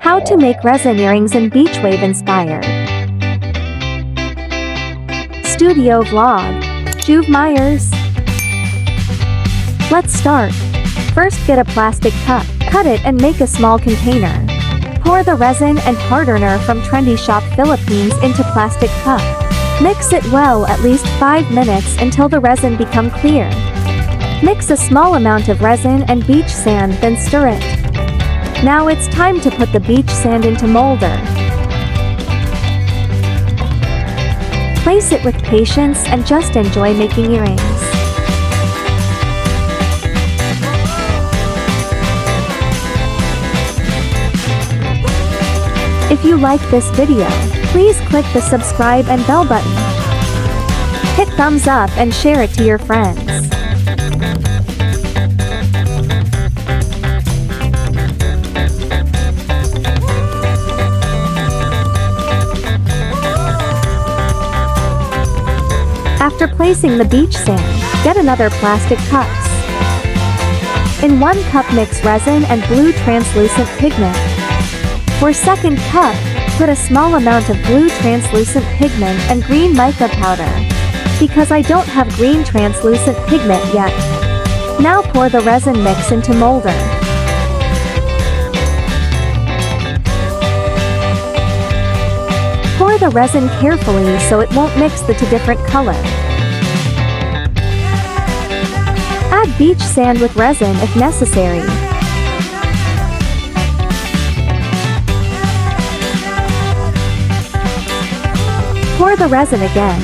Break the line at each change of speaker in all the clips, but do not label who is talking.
How to make resin earrings in beachwave inspired. Studio vlog. Juve Myers. Let's start. First, get a plastic cup, cut it and make a small container. Pour the resin and hardener from Trendy Shop Philippines into plastic cup. Mix it well at least 5 minutes until the resin become clear. Mix a small amount of resin and beach sand, then stir it. Now it's time to put the beach sand into molder. Place it with patience and just enjoy making earrings. If you like this video, please click the subscribe and bell button. Hit thumbs up and share it to your friends. After placing the beach sand, get another plastic cups. In 1 cup mix resin and blue translucent pigment. For second cup, put a small amount of blue translucent pigment and green mica powder, because I don't have green translucent pigment yet. Now pour the resin mix into molder. Pour the resin carefully so it won't mix the 2 different colors. Add beach sand with resin if necessary. Pour the resin again.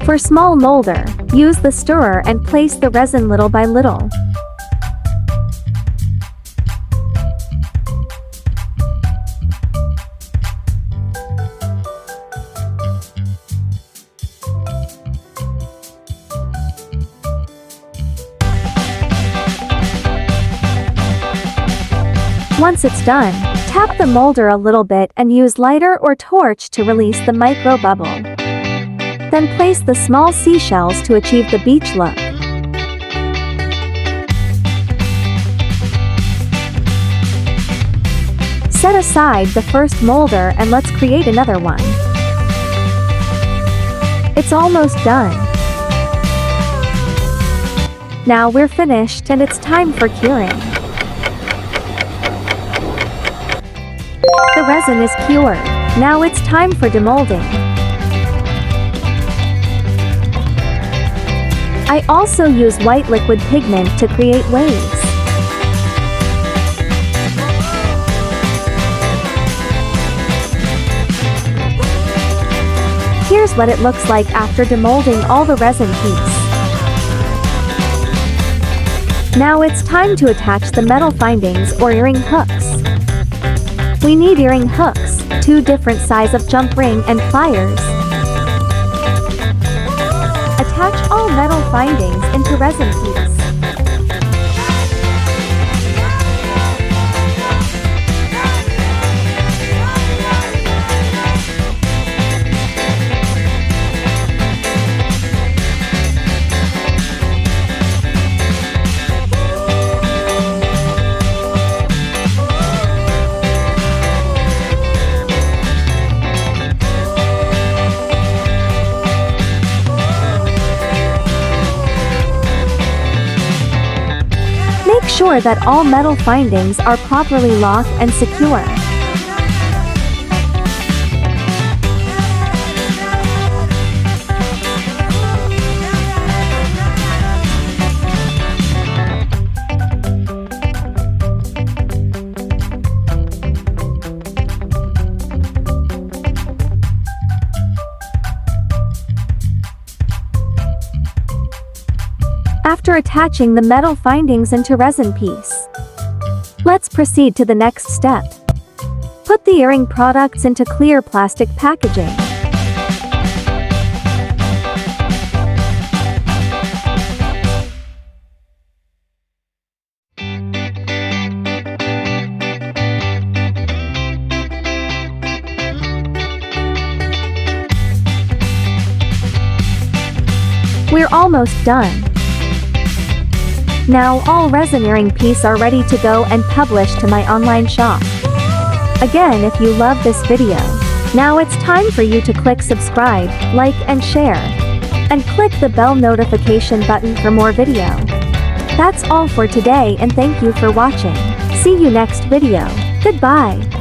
For small molder, use the stirrer and place the resin little by little. Once it's done, tap the molder a little bit and use lighter or torch to release the micro bubble. Then place the small seashells to achieve the beach look. Set aside the first molder and let's create another one. It's almost done. Now we're finished and it's time for curing. The resin is cured. Now it's time for demolding. I also use white liquid pigment to create waves. Here's what it looks like after demolding all the resin piece. Now it's time to attach the metal findings or earring hooks. We need earring hooks, 2 different size of jump ring and pliers. Attach all metal findings into resin piece. Make sure that all metal findings are properly locked and secure. After attaching the metal findings into resin piece, let's proceed to the next step. Put the earring products into clear plastic packaging. We're almost done. Now all resin earring piece are ready to go and publish to my online shop. Again, if you love this video, now it's time for you to click subscribe, like and share. And click the bell notification button for more video. That's all for today and thank you for watching. See you next video. Goodbye.